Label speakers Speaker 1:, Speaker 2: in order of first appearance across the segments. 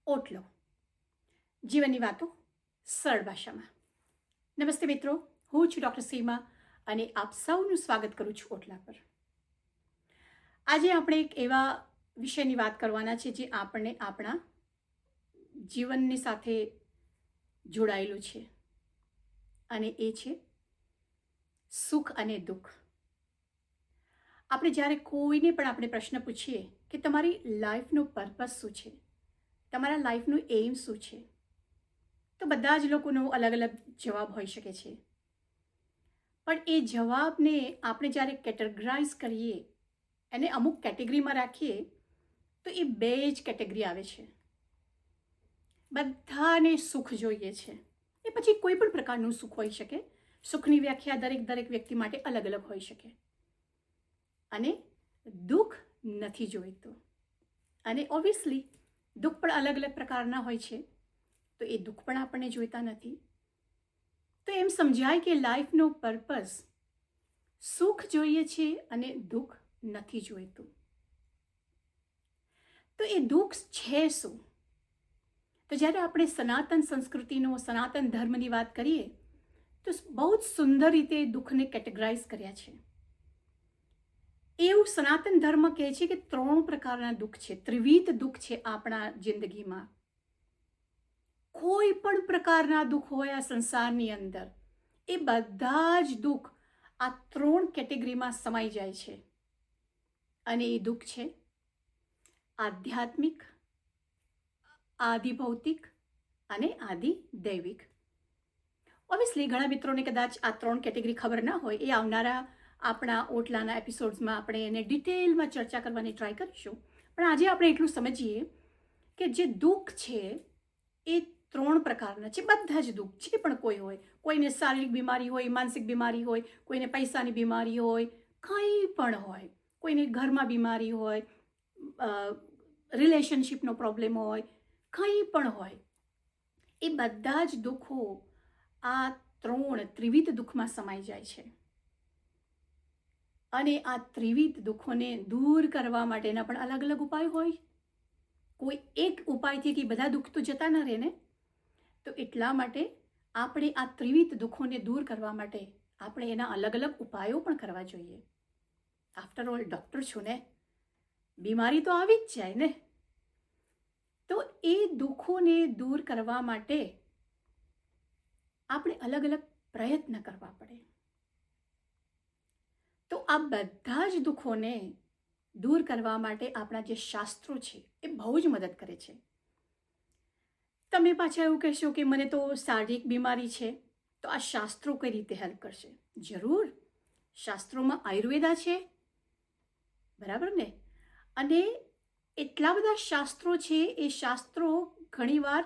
Speaker 1: ઓટલો જીવનની વાતો સરળ ભાષામાં. નમસ્તે મિત્રો, હું છું ડૉક્ટર સીમા અને આપ સૌનું સ્વાગત કરું છું ઓટલા પર. આજે આપણે એક એવા વિષયની વાત કરવાના છે જે આપણને આપણા જીવનની સાથે જોડાયેલું છે, અને એ છે સુખ અને દુઃખ. આપણે જ્યારે કોઈને પણ આપણે પ્રશ્ન પૂછીએ કે તમારી લાઈફનો પર્પસ શું છે, તમારા લાઈફનું એમ શું છે, તો બધા જ લોકોનો અલગ અલગ જવાબ હોઈ શકે છે. પણ એ જવાબને આપણે જ્યારે કેટેગરાઇઝ કરીએ, એને અમુક કેટેગરીમાં રાખીએ, તો એ બે જ કેટેગરી આવે છે. બધાને સુખ જોઈએ છે, એ પછી કોઈ પણ પ્રકારનું સુખ હોઈ શકે. સુખની વ્યાખ્યા દરેક વ્યક્તિ માટે અલગ અલગ હોઈ શકે. અને દુઃખ નથી જોઈતું, અને ઓબ્વિયસલી દુઃખ પણ અલગ અલગ પ્રકારના હોય છે, તો એ દુઃખ પણ આપણને જોઈતા નથી. તો એમ સમજાય કે લાઈફનો પર્પસ સુખ જોઈએ છે અને દુઃખ નથી જોઈતું. તો એ દુઃખ છે શું? તો જ્યારે આપણે સનાતન સંસ્કૃતિનો, સનાતન ધર્મની વાત કરીએ, તો બહુ જ સુંદર રીતે દુઃખને કેટેગરાઇઝ કર્યા છે. એવું સનાતન ધર્મ કહે છે કે 3 પ્રકારના દુઃખ છે, ત્રિવિધ દુઃખ છે આપણા જિંદગીમાં. કોઈ પણ પ્રકારના દુઃખ હોય આ સંસારની અંદર, એ બધા જ દુઃખ આ 3 કેટેગરીમાં સમાઈ જાય છે. અને એ દુઃખ છે આધ્યાત્મિક, આદિ ભૌતિક અને આદિ દૈવિક. ઓબ્વિયસલી ઘણા મિત્રોને કદાચ આ 3 કેટેગરી ખબર ના હોય. એ આવનારા આપણા ઓટલાના એપિસોડ્સમાં આપણે એને ડિટેલમાં ચર્ચા કરવાની ટ્રાય કરીશું. પણ આજે આપણે એટલું સમજીએ કે જે દુઃખ છે એ 3 પ્રકારના છે. બધા જ દુઃખ જે પણ કોઈ હોય, કોઈને શારીરિક બીમારી હોય, માનસિક બીમારી હોય, કોઈને પૈસાની બીમારી હોય, કંઈ પણ હોય, કોઈને ઘરમાં બીમારી હોય, રિલેશનશિપનો પ્રોબ્લેમ હોય, કંઈ પણ હોય, એ બધા જ દુઃખો આ 3 ત્રિવિધ દુઃખમાં સમાઈ જાય છે. અને આ ત્રિવિધ દુઃખોને દૂર કરવા માટેના પણ અલગ અલગ ઉપાય હોય. કોઈ એક ઉપાયથી કે બધા દુઃખ તો જતા ન રહે ને. તો એટલા માટે આપણે આ ત્રિવિધ દુઃખોને દૂર કરવા માટે આપણે એના અલગ અલગ ઉપાયો પણ કરવા જોઈએ. આફ્ટર ઓલ ડૉક્ટર છું ને, બીમારી તો આવી જ જાય ને. તો એ દુઃખોને દૂર કરવા માટે આપણે અલગ અલગ પ્રયત્ન કરવા પડે. તો આ બધા જ દુઃખોને દૂર કરવા માટે આપણા જે શાસ્ત્રો છે એ બહુ જ મદદ કરે છે. તમે પાછા એવું કહેશો કે મને તો શારીરિક બીમારી છે, તો આ શાસ્ત્રો કઈ રીતે હેલ્પ કરશે? જરૂર, શાસ્ત્રોમાં આયુર્વેદા છે, બરાબર ને? અને એટલા બધા શાસ્ત્રો છે, એ શાસ્ત્રો ઘણીવાર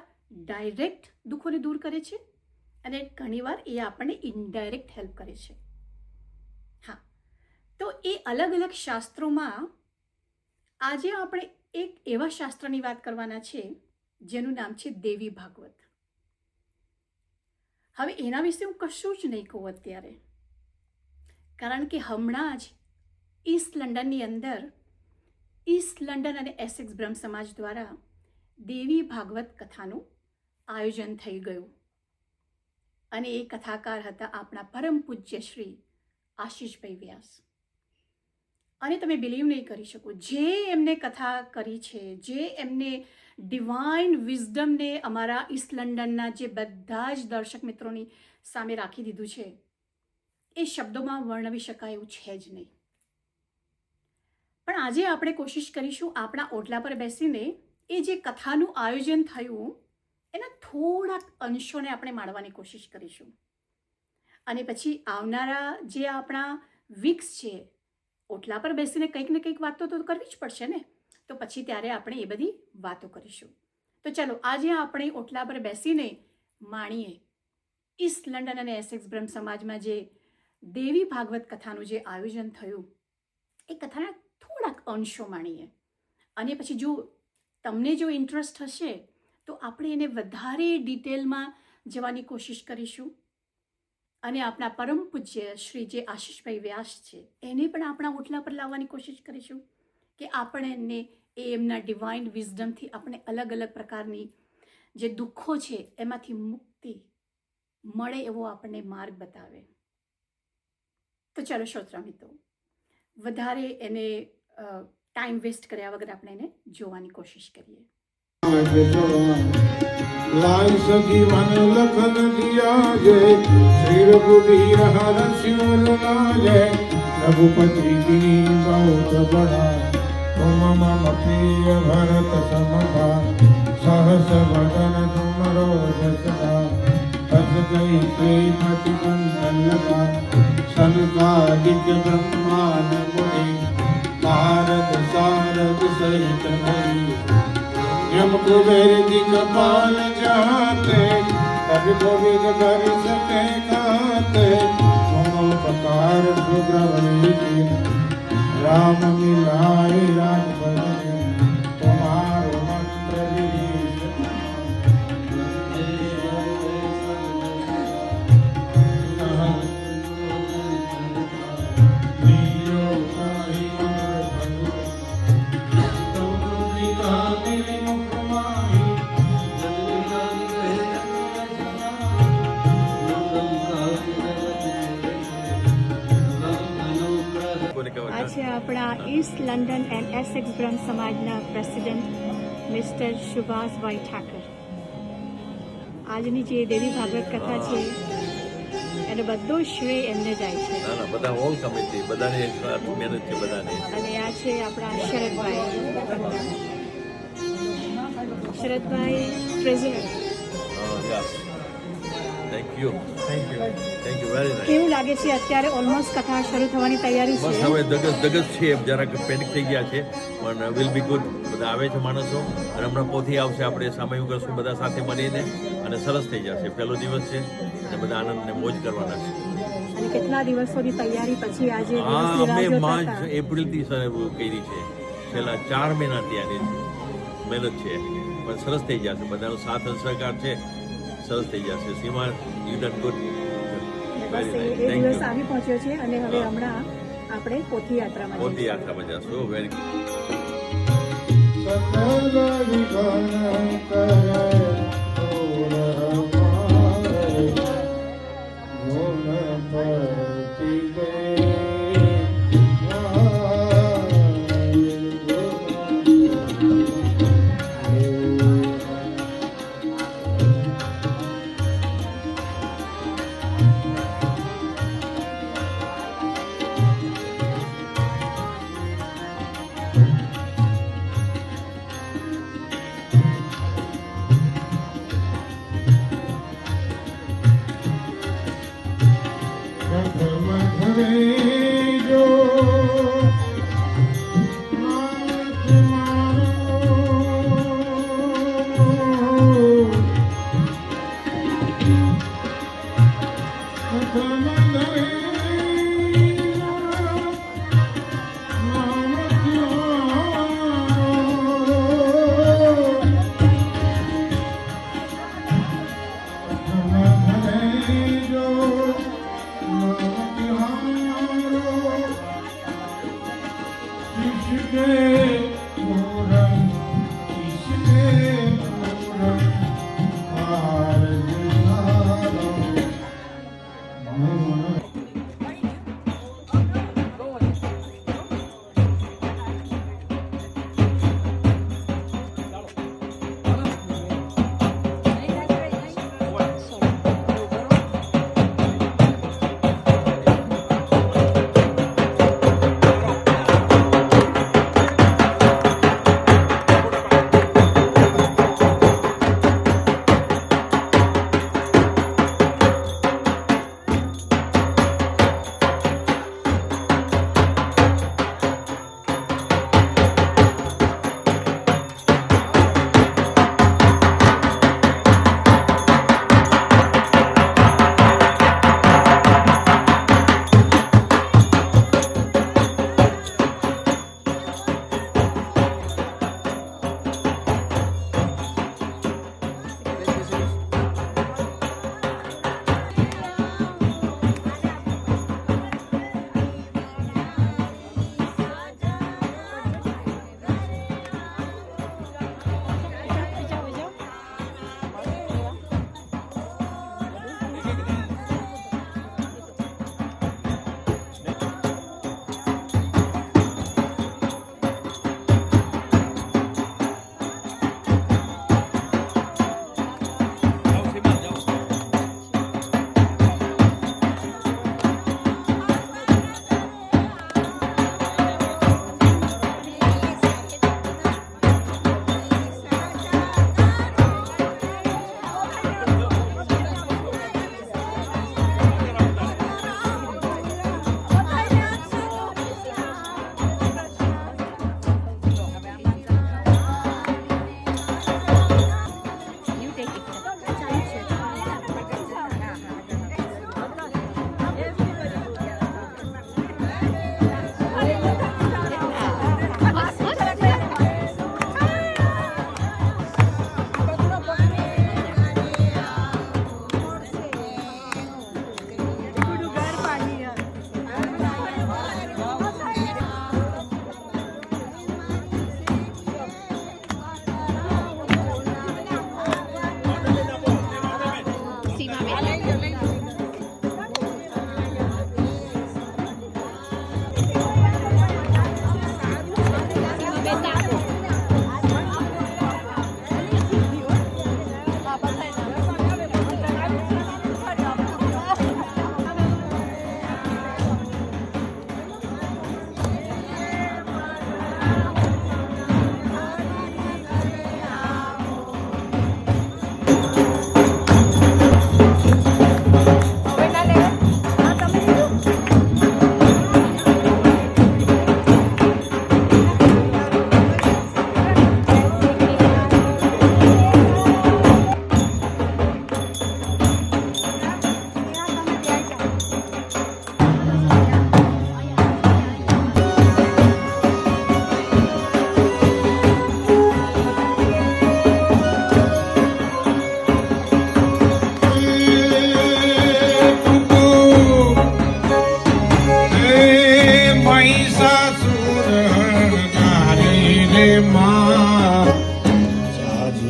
Speaker 1: ડાયરેક્ટ દુઃખોને દૂર કરે છે અને ઘણીવાર એ આપણને ઇનડાયરેક્ટ હેલ્પ કરે છે. હા, તો એ અલગ અલગ શાસ્ત્રોમાં આજે આપણે એક એવા શાસ્ત્રની વાત કરવાના છે જેનું નામ છે દેવી ભાગવત. હવે એના વિશે હું કશું જ નહીં કહું અત્યારે, કારણ કે હમણાં જ ઈસ્ટ લંડનની અંદર ઈસ્ટ લંડન અને એસેક્સ બ્રહ્મ સમાજ દ્વારા દેવી ભાગવત કથાનું આયોજન થઈ ગયું. અને એ કથાકાર હતા આપણા પરમ પૂજ્ય શ્રી આશીષભાઈ વ્યાસ. અને તમે બિલીવ નહીં કરી શકો, જે એમને કથા કરી છે, જે એમને ડિવાઇન વિઝડમને અમારા ઈસ્ટ લંડનના જે બધા જ દર્શક મિત્રોની સામે રાખી દીધું છે, એ શબ્દોમાં વર્ણવી શકાય એવું છે જ નહીં. પણ આજે આપણે કોશિશ કરીશું આપણા ઓટલા પર બેસીને એ જે કથાનું આયોજન થયું એના થોડાક અંશોને આપણે માણવાની કોશિશ કરીશું. અને પછી આવનારા જે આપણા વીક્સ છે, ઓટલા પર બેસીને કંઈક ને કંઈક વાતો તો કરવી જ પડશે ને. તો પછી ત્યારે આપણે એ બધી વાતો કરીશું. તો ચાલો આજે આપણે ઓટલા પર બેસીને માણીએ ઈસ્ટ લંડન અને એસેક્સ બ્રહ્મ સમાજમાં જે દેવી ભાગવત કથાનું જે આયોજન થયું, એ કથાના થોડાક અંશો માણીએ. અને પછી જો તમને જો ઇન્ટરેસ્ટ હશે તો આપણે એને વધારે ડિટેલમાં જવાની કોશિશ કરીશું. અને આપણા પરમ પૂજ્ય શ્રી જે આશીષભાઈ વ્યાસ છે એને પણ આપણા ઓટલા પર લાવવાની કોશિશ કરીશું કે આપણને એ એમના ડિવાઇન વિઝડમથી આપણે અલગ અલગ પ્રકારની જે દુઃખો છે એમાંથી મુક્તિ મળે એવો આપણને માર્ગ બતાવે. તો ચાલો શ્રોતા મિત્રો, વધારે એને ટાઈમ વેસ્ટ કર્યા વગર આપણે એને જોવાની કોશિશ કરીએ.
Speaker 2: लाल सजीवन लखन दिया जय श्री रघुवीर हर सिमर जय रघुपति की बहुत बड़ा तुम मम प्रिय भरत समभा सहस वदन तुमरो जसदा तस गई श्रीमति कंदन लगा सनकादिक ब्रह्मांड मुनि नारद सारद सहित हरि यम कुबेर दिगपाल जाते तब गोविंद कर सके गाते तुम प्रकार सुग्रवनी राम मिलाए राज बने तुम्हारो मंत्र
Speaker 1: આજે આપણા ઈસ્ટ લંડન એન્ડ એસેક્સ બ્રહ્મ સમાજના પ્રેસિડેન્ટ મિસ્ટર સુભાષભાઈ ઠાકર. આજની જે દેવી ભાગવત કથા છે એનો બધો શ્રેય એમને જાય છે.
Speaker 3: ના ના, બધા હોલ કમિટી બધાની મહેનત છે બધાની.
Speaker 1: અને આ છે આપણા Sharadbhai president.
Speaker 3: Thank you very nice.
Speaker 1: કેવું લાગે છે અત્યારે ઓલમોસ્ટ કથા શરૂ થવાની તૈયારી
Speaker 3: બસ
Speaker 1: છે?
Speaker 3: હવે ધગસ છે, જરાક પેનિક થઈ ગયા છે, પણ વિલ બી ગુડ. બધા આવે છે માણસો, અને હમણાં પોથી આવશે, આપણે સામયું કરશું બધા સાથે મળીને, અને સરસ થઈ જશે. પહેલો દિવસ છે અને બધા આનંદને મોજ કરવાના છે.
Speaker 1: અને કેટલા દિવસોની તૈયારી પછી આજે
Speaker 3: હા,
Speaker 1: દિવસની રાહ
Speaker 3: અમે
Speaker 1: જોતા
Speaker 3: માર્ચ
Speaker 1: હતા.
Speaker 3: એપ્રિલથી કરી છે, છેલ્લા 4 મહિનાથી આની મહેનત છે, પણ સરસ થઈ જશે. બધાનો સાથ અને સહકાર છે, સરસ થઈ જશે. સીમા, યુ ડન ગુડ.
Speaker 1: બસ એ દિવસ આવી પહોંચ્યો છે અને હવે હમણાં આપણે પોથી યાત્રામાં
Speaker 3: મોટી
Speaker 1: જઈશું.
Speaker 3: યાત્રામાં જશો. Very good.
Speaker 2: सकल विघन करे तोर हमारे गुण प्रतिदे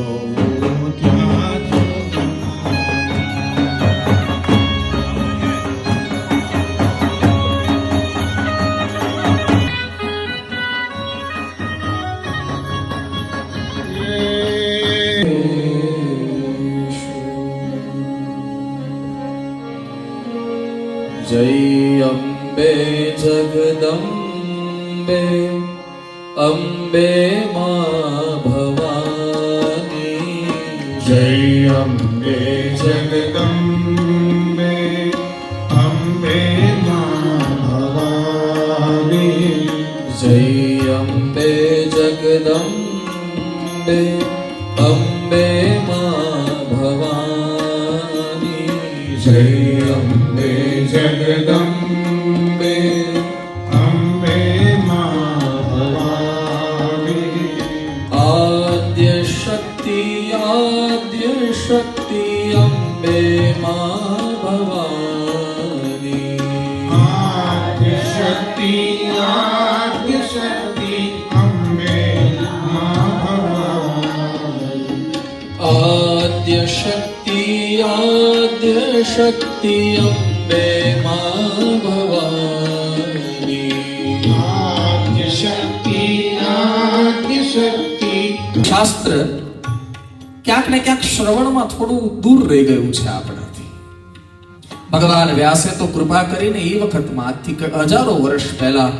Speaker 2: જોઉં ત્યાં જો
Speaker 4: जय अम्बे जगदम्बे अम्बे मां भवानी
Speaker 2: जय अम्बे जगदम्बे अम्बे मां भवानी
Speaker 4: जय अम्बे जगदम्बे अम्बे मां भवानी
Speaker 2: जय अम्बे जगदम्बे अम्बे मां भवानी
Speaker 4: आद्य शक्ति अम्बे मां भवानी
Speaker 2: आद्य शक्ति अम्बे मां भवानी
Speaker 4: आद्य शक्ति अम्बे मां भवानी
Speaker 2: आद्य शक्ति
Speaker 4: શાસ્ત્ર ક્યાંક ને ક્યાંક શ્રવણમાં થોડું દૂર રહી ગયું છે આપણાથી. ભગવાન વ્યાસે તો કૃપા કરીને એ વખતમાં આજથી હજારો વર્ષ પહેલા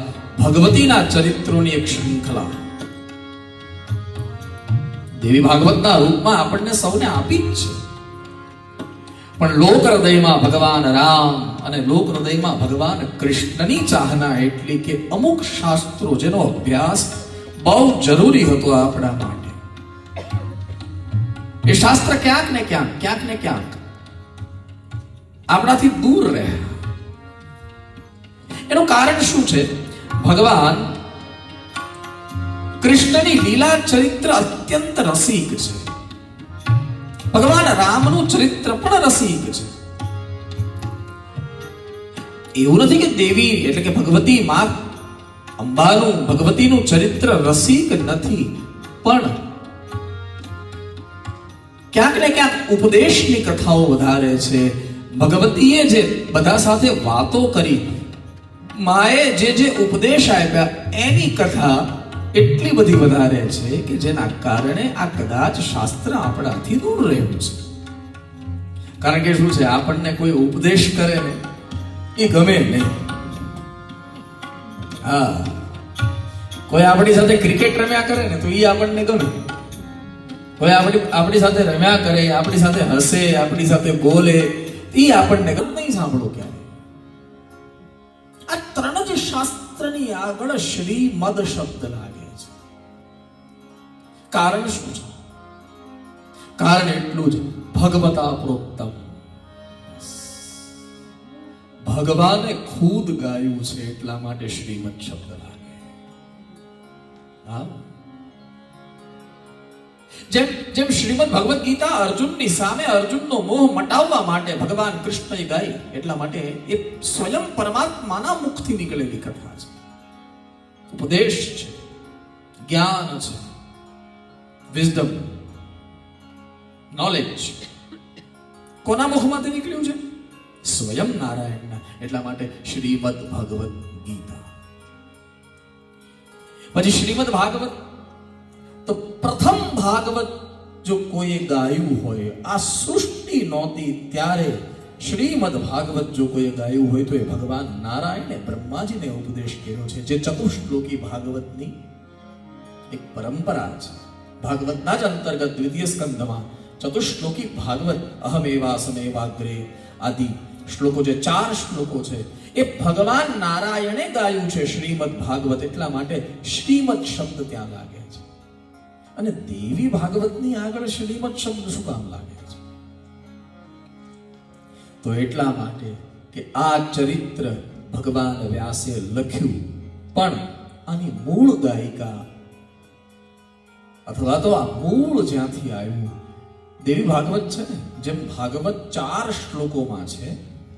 Speaker 4: ભગવતીના ચરિત્રોની એક શૃંખલા દેવી ભાગવતના રૂપમાં આપણને સૌને આપી જ છે. પણ લોક હૃદયમાં ભગવાન રામ અને લોક હૃદયમાં ભગવાન કૃષ્ણની ચાહના એટલી કે અમુક શાસ્ત્રો જેનો અભ્યાસ બહુ જરૂરી હતો આપણા માટે, એ શાસ્ત્ર ક્યાંક ને ક્યાંક આપણાથી દૂર રહ્યા. એનું કારણ શું છે? ભગવાન કૃષ્ણની લીલા ચરિત્ર અત્યંત રસિક છે. ભગવાન રામનું ચરિત્ર પણ રસિક છે. એવું નથી કે દેવી એટલે કે ભગવતી માં અંબાનું ભગવતીનું ચરિત્ર રસિક નથી, પણ ક્યાંક ને ક્યાંક ઉપદેશની કથાઓ વધારે છે. ભગવતીએ જે બધા સાથે વાતો કરી, માએ જે ઉપદેશ આપ્યા એની કથા એટલી બધી વધારે છે કે જેના કારણે આ કદાચ શાસ્ત્ર આપણાથી દૂર રહ્યું છે. કારણ કે શું છે, આપણને કોઈ ઉપદેશ કરે ને એ ગમે નહીં. હા, કોઈ આપણી સાથે ક્રિકેટ રમ્યા કરે ને તો એ આપણને ગમે. કોઈ આપણી સાથે રમ્યા કરે, આપણી સાથે હસે, આપણી સાથે બોલે, એ આપણને ગમે નહીં. સાંભળો ક્યારે આ ત્રણ જ શાસ્ત્રની આગળ શ્રીમદ શબ્દ લાગે છે. કારણ શું છે? કારણ એટલું જ, ભગવતા પ્રોક્તમ, ભગવાને ખુદ ગાયું છે એટલા માટે શ્રીમદ શબ્દ લાગે. હા, જેમ શ્રીમદ ભગવદ ગીતા અર્જુનની સામે અર્જુનનો મોહ મટાવવા માટે ભગવાન કૃષ્ણએ ગાઈ, એટલા માટે એ સ્વયં પરમાત્માના મુખથી નીકળેલી કથા છે. ઉપદેશ છે, જ્ઞાન છે, વિઝડમ, નોલેજ કોના મુખમાંથી નીકળ્યું છે? સ્વયં નારાયણના. એટલા માટે શ્રીમદ ભગવદ ગીતા. પછી શ્રીમદ ભાગવત તો પ્રથમ ભાગવત જો કોઈ ગાયું હોય, આ સૃષ્ટિ નહોતી ત્યારે શ્રીમદ ભાગવત જો કોઈ ગાયું હોય તો એ ભગવાન નારાયણે બ્રહ્માજીને ઉપદેશ કર્યો છે, જે ચતુશ્લોકી ભાગવતની એક પરંપરા છે. ભાગવતના જ અંતર્ગત દ્વિતીય સ્કંદમાં ચતુશ્લોકી ભાગવત અહમેવાસમેવાગ્રે આદિ શ્લોકો, જે 4 શ્લોકો છે, એ ભગવાન નારાયણે ગાયું છે શ્રીમદ ભાગવત. એટલા માટે શ્રીમદ શબ્દ ત્યાં લાગે છે. અને દેવી ભાગવતની આગળ શ્રીમદ શબ્દ શું કામ લાગે છે? તો એટલા માટે કે આ ચરિત્ર ભગવાન વ્યાસે લખ્યું, પણ આની મૂળ ગાયિકા અથવા તો આ મૂળ જ્યાંથી આવ્યું દેવી ભાગવત છે ને, જેમ ભાગવત 4 શ્લોકોમાં છે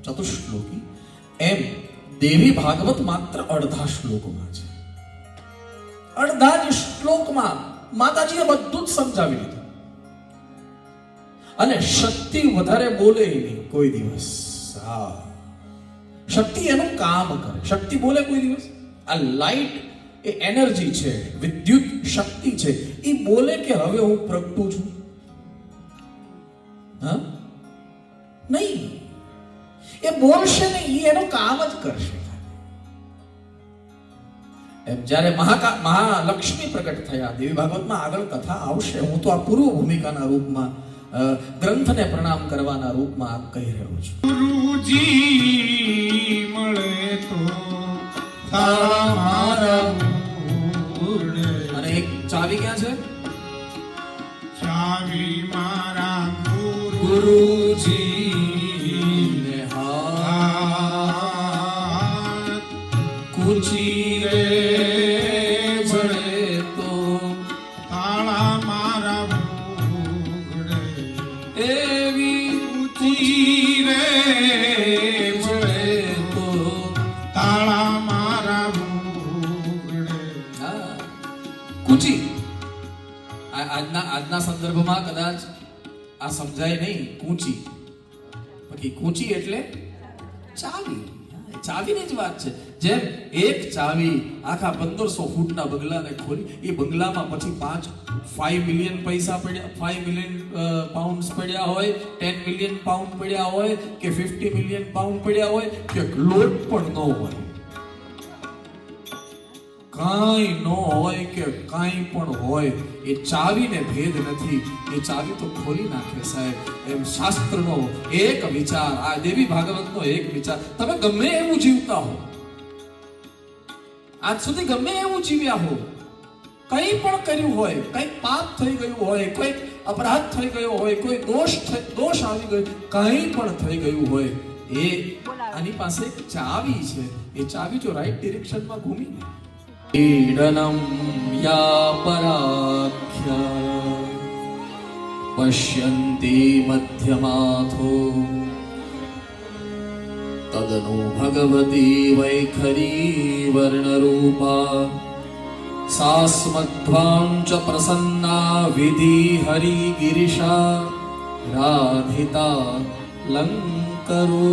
Speaker 4: ચતુશ્લોકી, એમ દેવી ભાગવત માત્ર અડધા શ્લોકોમાં છે. અડધા જ શ્લોકમાં માતાજીએ બધું જ સમજાવી દીધું. અને શક્તિ વધારે બોલે નહીં કોઈ દિવસ. હા, શક્તિ એનું કામ કરે. શક્તિ બોલે કોઈ દિવસ? આ લાઈટ એ એનર્જી છે, વિદ્યુત શક્તિ છે. એ બોલે કે હવે હું પ્રગટું છું? હા, નહીં. એ બોલશે નહીં, એ એનું કામ જ કરશે. એમ જ્યારે મહાલક્ષ્મી પ્રગટ થયા, દેવી ભાગવતમાં આગળ કથા આવશે. હું તો આ પૂર્વ ભૂમિકાના રૂપમાં ગ્રંથને પ્રણામ કરવાના રૂપમાં આ કહી રહ્યો છું.
Speaker 2: ગુરુજી મળે તો તારા મારા પૂર્ણ.
Speaker 4: અને એક ચાવી ક્યાં છે?
Speaker 2: ચાવી મારા
Speaker 4: ગુરુજી ને
Speaker 2: હાથ.
Speaker 4: કુચી રે ભળે તો
Speaker 2: તાળા મારા પૂર્ણ.
Speaker 4: એવી કુચી રે ભળે તો
Speaker 2: તાળા મારા પૂર્ણ.
Speaker 4: કુચી આજના સંદર્ભમાં કદાચ આ સમજાય નહીં. કૂંચી, બાકી કૂંચી એટલે ચાવી. ચાવીની જ વાત છે. જેમ એક ચાવી આખા 1500 ફૂટના બંગલાને ખોલી, એ બંગલામાં પછી 5 મિલિયન પૈસા પડ્યા, 5 મિલિયન પાઉન્ડ્સ પડ્યા હોય, 10 મિલિયન પાઉન્ડ પડ્યા હોય કે 50 મિલિયન પાઉન્ડ પડ્યા હોય કે લોટ પણ ન હોય, કાંઈ ન હોય કે કાંઈ પણ હોય, એ ચાવીને ભેદ નથી. એ ચાવી તો ખોલી નાખે સાહેબ. એમ શાસ્ત્રનો એક વિચાર, આ દેવી ભાગવતનો એક વિચાર. તમે ગમે એવું જીવતા હો, આજ સુધી ગમે એવું જીવ્યા હો, કંઈ પણ કર્યું હોય, કંઈક પાપ થઈ ગયું હોય, કોઈક અપરાધ થઈ ગયો હોય, કોઈ દોષ આવી ગયો, કંઈ પણ થઈ ગયું હોય, એ આની પાસે એક ચાવી છે. એ ચાવી જો રાઈટ ડિરેક્શનમાં ઘૂમી ને ईडनं या पराख्या पश्यन्ति मध्यमाथो तदनु भगवती वैखरी वर्णरूपा सास्मध्वां च प्रसन्ना विधि हरिगिरिशा राधिता लंकरोतु.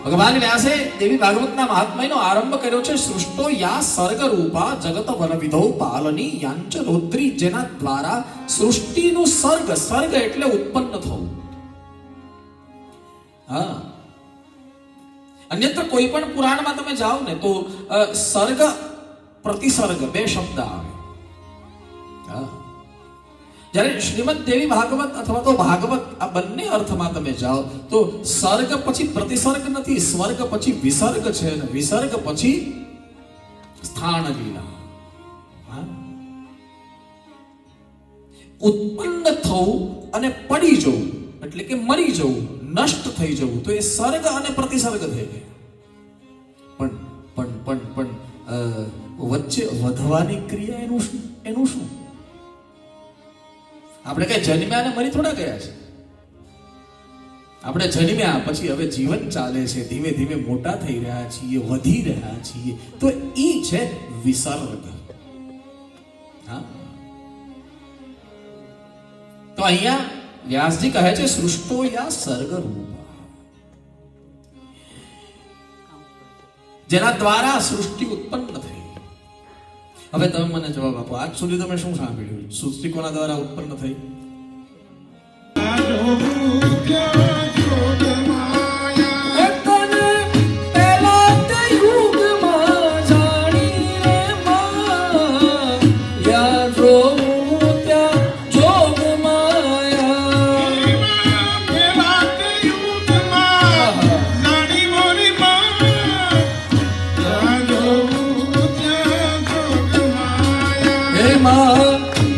Speaker 4: ભગવાન વ્યાસે દેવી ભાગવતના મહાત્મ્યનો આરંભ કર્યો છે. સૃષ્ટો યા સર્ગ રૂપા જગત વનવિધો પાલની યાંચ રોદ્રી, જેના દ્વારા સૃષ્ટિનું સર્ગ, સર્ગ એટલે ઉત્પન્ન થવું. હા, અન્યત્ર કોઈ પણ પુરાણમાં તમે જાઓ ને તો સર્ગ પ્રતિસર્ગ બે શબ્દ આવે. હા, જ્યારે શ્રીમદ દેવી ભાગવત અથવા તો ભાગવત આ બંને અર્થમાં તમે જાઓ તો સર્ગ પછી પ્રતિસર્ગ નથી, સ્વર્ગ પછી વિસર્ગ છે, અને વિસર્ગ પછી સ્થાન લીલા. ઉત્પન્ન થવું અને પડી જવું એટલે કે મરી જવું, નષ્ટ થઈ જવું, તો એ સર્ગ અને પ્રતિસર્ગ થઈ ગયા. પણ વચ્ચે વધવાની ક્રિયા એનું શું? આપણે કઈ જન્મ્યા અને મરી થોડા ગયા છે. આપણે જન્મ્યા પછી હવે જીવન ચાલે છે, ધીમે ધીમે મોટા થઈ રહ્યા છીએ, વધી રહ્યા છીએ, તો ઈ છે વિસર્ગ. હા, તો અહીંયા વ્યાસજી કહે છે સૃષ્ટો યા સર્ગ રૂપ, જેના દ્વારા સૃષ્ટિ ઉત્પન્ન થઈ. હવે તમે મને જવાબ આપો, આજ સુધી તમે શું સાંભળ્યું? સૃષ્ટિ કોના દ્વારા ઉત્પન્ન થઈ?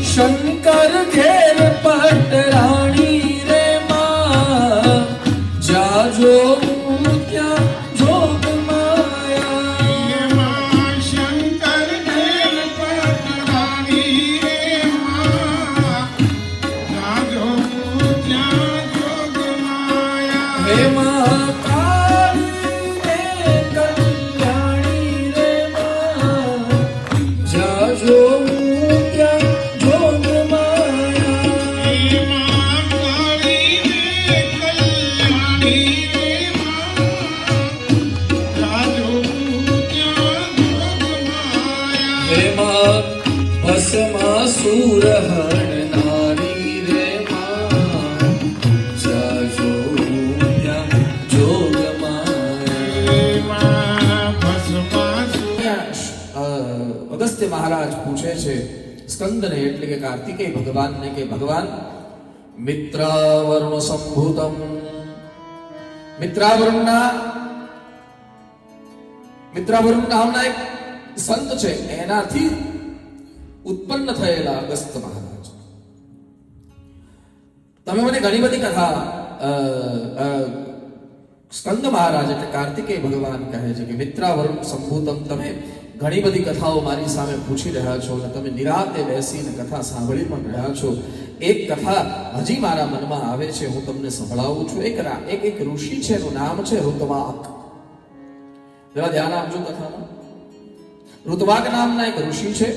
Speaker 4: શંકર ઘેર પટરાણી રે માં, જાજો ત્યાં જોગ માયા.
Speaker 2: શંકર ઘેર પટરાણી રે માં, જાજો ત્યાં જોગ માયા.
Speaker 4: હે માં કાળી રે કલ્યાણી રે માં, જાજો ત્યાં જોગ માયા. છે સ્કંદને એટલે કે કાર્તિકેય ભગવાનને કે ભગવાન મિત્રાવરુણ સંભૂતમ, મિત્રાવરુણ નામના એક સંત છે, એનાથી ઉત્પન્ન થયેલા અગસ્ત્ય મહારાજ. તમે મને ઘણી બધી કથા સ્કંદ મહારાજ એટલે કાર્તિકેય ભગવાન કહે છે કે મિત્રાવરુણ સંભૂતમ, તમે ઘણી બધી કથાઓ મારી સામે પૂછી રહ્યા છો અને તમે નિરાતે બેસીને કથા સાંભળી પણ રહ્યા છો. એક કથા હજી મારા મનમાં આવે છે, હું તમને સંભળાવું છું. એક ઋષિ છે, એનું નામ છે ઋતવાક. જરા ધ્યાન આપજો કથામાં. ઋતવાક નામના એક ઋષિ છે,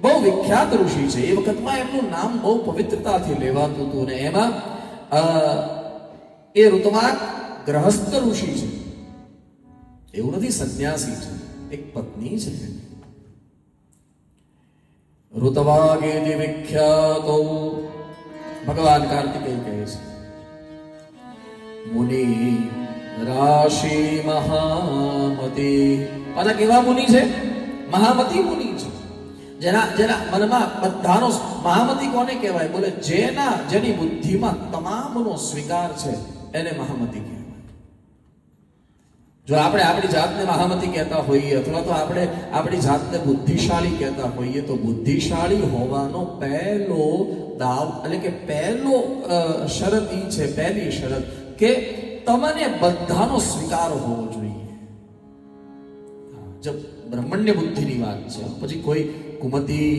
Speaker 4: બહુ વિખ્યાત ઋષિ છે. એ વખતમાં એમનું નામ બહુ પવિત્રતાથી લેવાતું હતું અને એમાં એ ઋતવાક ગ્રહસ્થ ઋષિ છે, એવું નથી સંન્યાસી છે, એક પત્ની છે. ઋતવાગેતિ વિખ્યાતો, ભગવાન કાર્તિકેય કહે છે, મુનિ રાશિ મહામતી. પાછા કેવા મુનિ છે? મહામતી મુનિ છે, જેના મનમાં બધાનો. મહામતી કોને કહેવાય? બોલે જેની બુદ્ધિમાં તમામનો સ્વીકાર છે એને મહામતી કહેવાય. જો આપણે આપણી જાતને મહામતી કહેતા હોઈએ અથવા તો આપણે આપણી જાતને બુદ્ધિશાળી કહેતા હોઈએ તો બુદ્ધિશાળી હોવાનો પહેલો દાવ એટલે કે પહેલો શરત ઈ છે, પહેલી શરત કે તમને બધાનો સ્વીકાર હોવો જોઈએ. જબ બ્રહ્મણ્ય બુદ્ધિની વાત છે. પછી કોઈ કુમતી,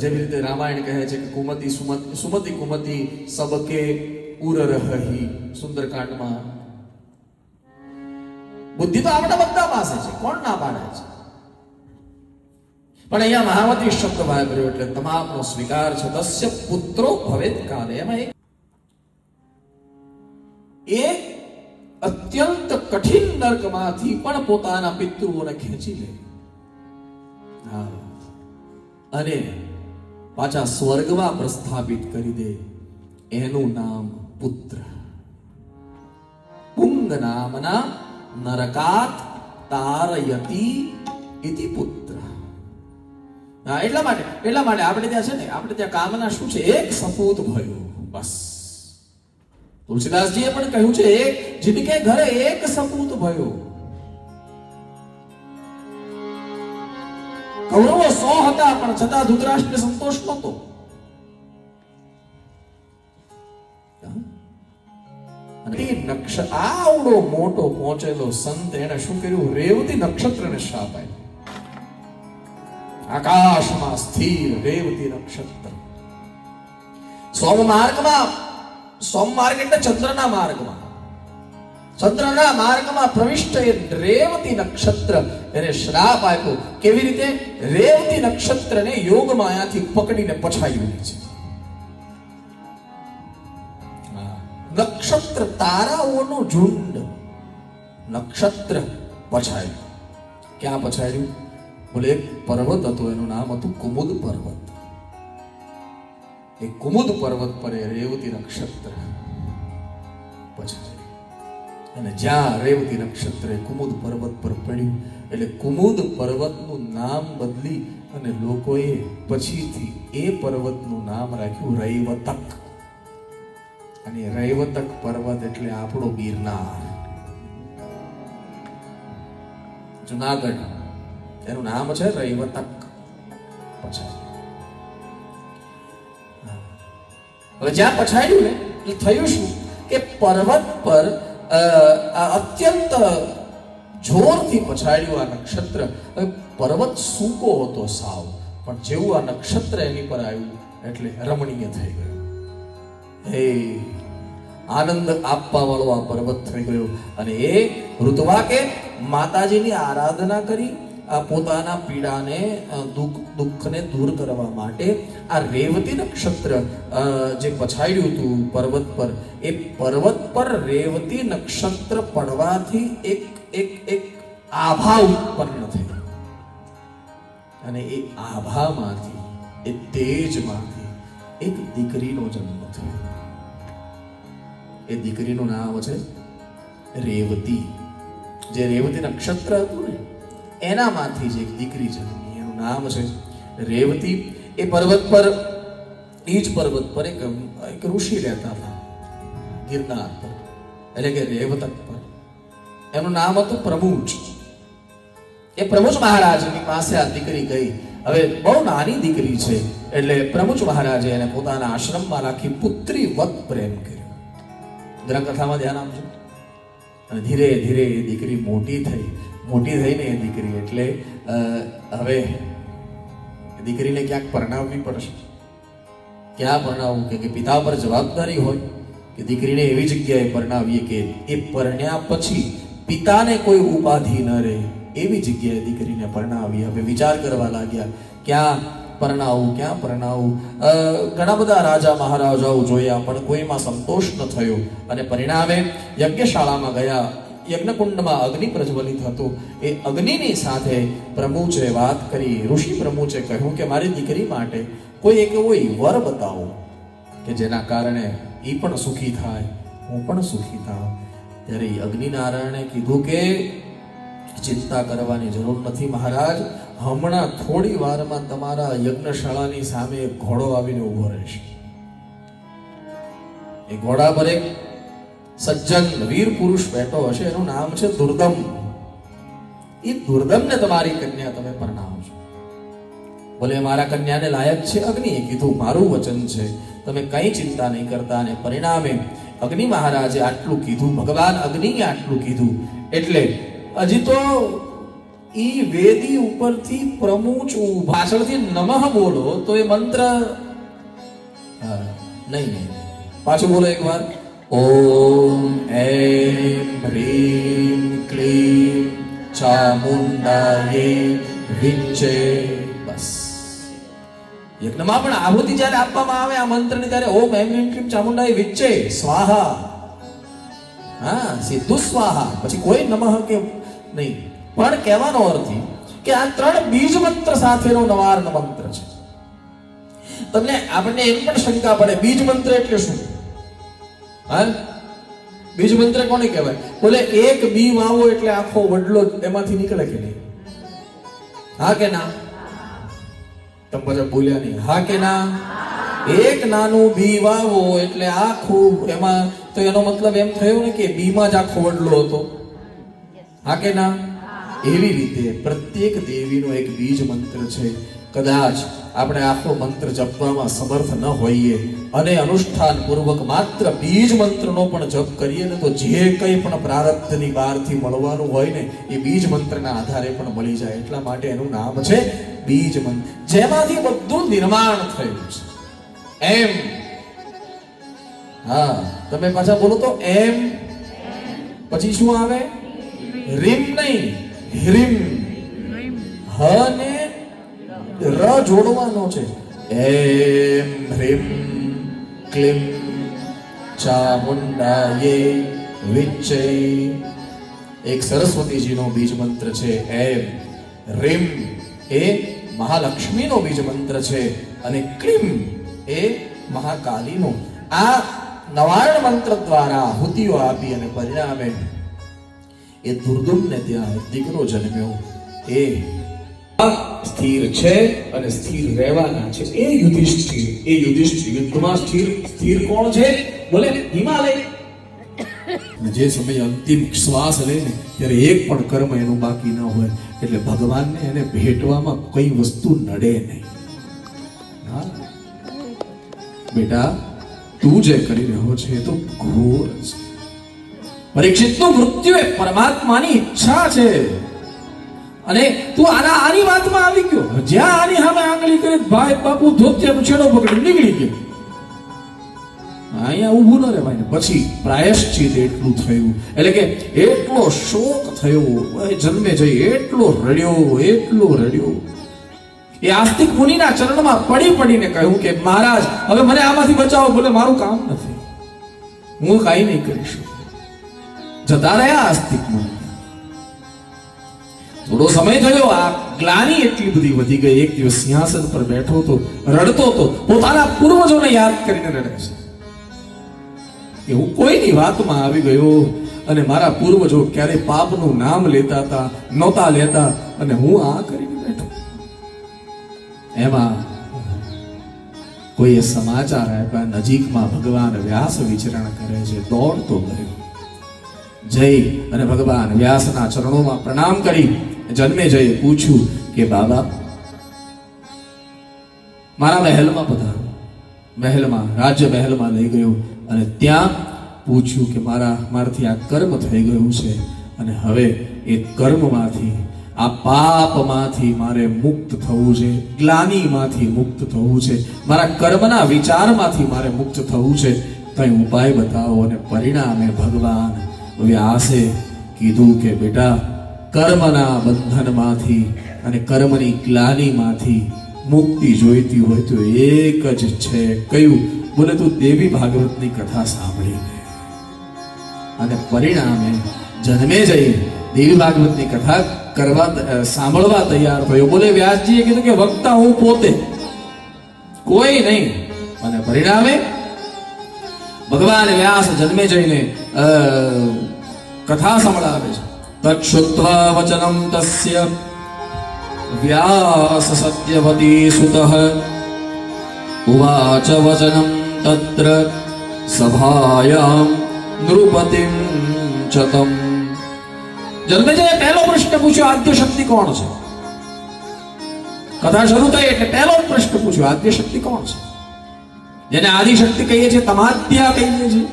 Speaker 4: જેવી રીતે રામાયણ કહે છે કે કુમતી સુમતિ કુમતી સબકે ઉર રહી, સુંદરકાંડમાં. બુદ્ધિ તો આપણા બધા પાસે છે, કોણ ના પાડે છે? પણ અહીંયા મહામતી શબ્દ વાપર્યો એટલે તમામનો સ્વીકાર છે. તસ્ય પુત્રો ભવેત કાલે, એમાં એક અત્યંત કઠિન નર્કમાંથી પણ પોતાના પિતૃઓને ખેંચી લે અને પાછા સ્વર્ગમાં પ્રસ્થાપિત કરી દે. એનું નામ પુત્ર. પુંગ નામના નરકાત તારયતી ઇતિ પુત્ર. એટલા માટે આપણે ત્યાં છે ને, આપણે ત્યાં કામના શું છે? એક સપૂત ભયો, બસ. તુલસીદાસજીએ પણ કહ્યું છે, એક જીનકે ઘરે એક સપૂત ભયો. કૌરવો 100 હતા પણ છતાં ધૃતરાષ્ટ્રને સંતોષ નહોતો. આવડો મોટો પહોંચેલો સંત એને શું કર્યું? રેવતી નક્ષત્રને શ્રાપ આપ્યો. આકાશમાં સ્થિર રેવતી નક્ષત્ર, સોમમાર્ગ એટલે ચંદ્રના માર્ગમાં પ્રવિષ્ટ એ રેવતી નક્ષત્ર એને શ્રાપ આપ્યો. કેવી રીતે? રેવતી નક્ષત્રને યોગ માયાથી પકડીને પછાડ્યું છે. નક્ષત્ર તારાઓનું ઝુંડ નક્ષત્ર પછાડ્યું. ક્યાં પછાડ્યું? બોલે એક પર્વત હતો, એનું નામ હતું કુમુદ પર્વત. એ કુમુદ પર્વત પર રેવતી નક્ષત્ર પછાડ્યું અને જ્યાં રેવતી નક્ષત્ર કુમુદ પર્વત પર પડ્યું એટલે કુમુદ પર્વતનું નામ બદલી અને લોકોએ પછીથી એ પર્વતનું નામ રાખ્યું રૈવતક. અને રૈવતક પર્વત એટલે આપણો ગિરનાર, જુનાગઢ. એનું નામ છે રૈવતક. હવે જ્યાં પછાડ્યું ને એટલે થયું શું કે પર્વત પર અત્યંત જોરથી પછાડ્યું આ નક્ષત્ર. હવે પર્વત સૂકો હતો સાવ, પણ જેવું આ નક્ષત્ર એની પર આવ્યું એટલે રમણીય થઈ ગયું. હે આનંદ આપવા વાળો આ પર્વત થઈ ગયો. અને એ ઋતવાકે માતાજીની આરાધના કરી આ પોતાના પીડાને દુઃખને દૂર કરવા માટે આ રેવતી નક્ષત્ર જે પછાડ્યું હતું પર્વત પર, એ પર્વત પર રેવતી નક્ષત્ર પડવાથી એક આભા ઉત્પન્ન થઈ અને એ આભામાંથી, એ તેજમાંથી એક દીકરીનો જન્મ થયો. એ દીકરીનું નામ છે રેવતી. જે રેવતી નક્ષત્ર હતું ને એનામાંથી જ એક દીકરી જન્મી, એનું નામ છે રેવતી. એ પર્વત પર, એ જ પર્વત પર એક ઋષિ રહેતા હતા, ગિરનાર પર, એટલે કે રેવતક પર. એનું નામ હતું પ્રમુચ. એ પ્રમુચ મહારાજની પાસે આ દીકરી ગઈ. હવે બહુ નાની દીકરી છે એટલે પ્રમુચ મહારાજે એને પોતાના આશ્રમમાં રાખી પુત્રી વત પ્રેમ કર્યો. જરા કથામાં ધ્યાન આપજો. અને ધીરે ધીરે એ દીકરી મોટી થઈને એ દીકરી એટલે હવે દીકરીને ક્યાંક પરણાવવી પડશે. ક્યાં પરણાવવું? કે પિતા પર જવાબદારી હોય કે દીકરીને એવી જગ્યાએ પરણાવીએ કે એ પરણ્યા પછી પિતાને કોઈ ઉપાધિ ન રહે એવી જગ્યાએ દીકરીને પરણાવી. હવે વિચાર કરવા લાગ્યા ક્યાં પરણાવું. ઘણા બધા રાજા મહારાજાઓ જોયા પણ કોઈમાં સંતોષ ન થયો અને પરિણામે યજ્ઞશાળામાં ગયા. યજ્ઞકુંડમાં અગ્નિ પ્રજ્વલિત હતો. એ અગ્નિની સાથે પ્રમુચે વાત કરી. ઋષિ પ્રમુચે કહ્યું કે મારી દીકરી માટે કોઈ એક એવો વર બતાવો કે જેના કારણે એ પણ સુખી થાય, હું પણ સુખી થાઉં. ત્યારે અગ્નિનારાયણે કીધું કે ચિંતા કરવાની જરૂર નથી મહારાજ, હમણાં થોડી વારમાં તમારા યજ્ઞશાળાની સામે એક ઘોડો આવીને ઉભો રહેશે. એ ઘોડા પર એક સજ્જન વીર પુરુષ બેઠો હશે, એનું નામ છે દુર્દમ. એ દુર્દમને તમારી કન્યા તમે પરણાવજો. બોલે મારા કન્યાને લાયક છે. અગ્નિએ કીધું મારું વચન છે, તમે કઈ ચિંતા નહીં કરતા. અને પરિણામે અગ્નિ મહારાજે આટલું કીધું, ભગવાન અગ્નિએ આટલું કીધું એટલે હજી તો ઈ વેદી ઉપરથી પ્રમુચ પાછળથી નમઃ બોલો તો એ મંત્ર નહીં. પાછું બોલો એકવાર. ઓમ એમ હ્રીમ ક્લીમ ચામુંડાયે વિચ્ચે. બસ યજ્ઞમાં પણ આહુતિ જ્યારે આપવામાં આવે આ મંત્રને ત્યારે ઓમ એમ હ્રીમ ક્લીમ ચામુંડાયે વિચ્ચે સ્વાહા. હા, સીધું સ્વાહા, પછી કોઈ નમઃ કે નહીં. પણ કહેવાનો અર્થ કે આ 3 બીજ મંત્ર સાથેનો નવાર્ણ મંત્ર છે. તમને આપણને એમ પણ શંકા પડે બીજ મંત્ર એટલે શું? હા, બીજ મંત્ર કોને કહેવાય? બોલે એક બી વાવો એટલે આખો વડલો એમાંથી નીકળે કે નહીં? હા કે ના? તમે પછી બોલ્યા નહીં. હા કે ના? એક નાનું બી વાવો એટલે આખું એમાં, તો એનો મતલબ એમ થયો ને કે બીમાં જ આખો વડલો હતો. હા કે ના? એવી રીતે પ્રત્યેક દેવીનો એક બીજ મંત્ર છે. કદાચ આપણે આખો મંત્ર જપવામાં સમર્થ ન હોઈએ અને અનુષ્ઠાન પૂર્વક માત્ર બીજ મંત્રનો પણ જપ કરીએ ને તો જે કંઈ પણ પ્રારબ્ધની બહારથી મળવાનું હોય ને એ બીજ મંત્રના આધારે પણ મળી જાય. એટલા માટે એનું નામ છે બીજ મંત્ર, જેમાંથી બધું નિર્માણ થયું છે. એમ. હા, તમે પાછા બોલો તો એમ. પછી શું આવે? રીમ નહીં, હ્રીમ. હ ને ર જોડવાનો છે. એમ હ્રીમ ક્લીમ ચામુંડાયે વિચ્ચે. એક સરસ્વતીજીનો બીજ મંત્ર છે એમ. રીમ એ મહાલક્ષ્મીનો બીજ મંત્ર છે અને ક્લીમ એ મહાકાલીનો. આ નવાર્ણ મંત્ર દ્વારા આહુતિઓ આપી અને પરિણામે એ દુર્દમને ત્યાં દીકરો જન્મ્યો. એ સ્થિર છે અને સ્થિર રહેવાના છે. એ યુધિષ્ઠિર યુદ્ધમાં સ્થિર કોણ છે? બોલે હિમાલય. જે સમયે અંતિમ શ્વાસ લે ને ત્યારે એક પણ કર્મ એનું બાકી ન હોય એટલે ભગવાનને એને ભેટવામાં કઈ વસ્તુ નડે નહીં. હા બેટા, તું જે કરી રહ્યો છે એ તો ઘોર છે. પરીક્ષિતનું મૃત્યુ એ પરમાત્માની ઈચ્છા છે અને તું આની વાતમાં આવી ગયો. જ્યાં આની સામે આંગળી કરી ભાઈ બાપુ ધોતિયાનો છેડો પકડી નીકળી ગયો. અહીંયા ઊભું ન રહેવાય ને. પછી પ્રાયશ્ચિત એટલું થયું એટલે કે એટલો શોક થયો જન્મે જઈ, એટલો રડ્યો. એ આસ્તિક મુનિના ચરણમાં પડીને કહ્યું કે મહારાજ હવે મને આમાંથી બચાવો. બોલે મારું કામ નથી, હું કાંઈ નહીં કરી શકું. જતા રહ્યા આસ્તિક મુનિ. થોડો સમય થયો, આ ગ્લાની એટલી બધી વધી ગઈ. એક દિવસ સિંહાસન પર બેઠો હતો, રડતો હતો, પોતાના પૂર્વજોને યાદ કરીને રડે છે કે હું કોઈની વાતમાં આવી ગયો અને મારા પૂર્વજો ક્યારે પાપનું નામ લેતા હતા, નહોતા લેતા અને હું આ કરીને બેઠો. એમાં કોઈએ સમાચાર આપ્યા નજીકમાં ભગવાન વ્યાસ વિચરણ કરે છે. દોડતો ગયો, જઈ અને ભગવાન વ્યાસના ચરણોમાં પ્રણામ કરી જન્મેજયે પૂછ્યું કે બાબા મારા મહેલમાં પધારો. મહેલમાં, રાજ્ય મહેલમાં લઈ ગયો અને ત્યાં પૂછ્યું કે મારાથી આ કર્મ થઈ ગયું છે અને હવે એ કર્મમાંથી, આ પાપમાંથી મારે મુક્ત થવું છે, ગ્લાનિમાંથી મુક્ત થવું છે, મારા કર્મના વિચારમાંથી મારે મુક્ત થવું છે, કઈ ઉપાય બતાવો. અને પરિણામે ભગવાન વ્યાસે કીધું કે બેટા, કર્મના બંધનમાંથી અને કર્મની ગ્લાનિમાંથી મુક્તિ જોઈતી હોય તો એક જ છે. કયું? બોલે તું દેવી ભાગવતની કથા સાંભળી લે. અને પરિણામે જન્મેજય દેવી ભાગવતની કથા સાંભળવા તૈયાર થયો. બોલે વ્યાસજીએ કીધું કે વક્તા હું પોતે, કોઈ નહીં. અને પરિણામે ભગવાન વ્યાસ જન્મેજયને કથા સંભળાવે છે. તચ્છુત્વા વચનમ તસ્ય વ્યાસ સત્યવતી સુતઃ ઉવાચ વચનમ તત્ર સભાયામ નૃપતિમ ચતમ. જન્મેજયે પહેલો પ્રશ્ન પૂછ્યો, આદ્ય શક્તિ કોણ છે? કથા શરૂ થઈ એટલે પહેલો પ્રશ્ન પૂછ્યો, આદ્ય શક્તિ કોણ છે? જેને આદિ શક્તિ કહીએ છીએ, તમાદ્યા કહીએ છીએ,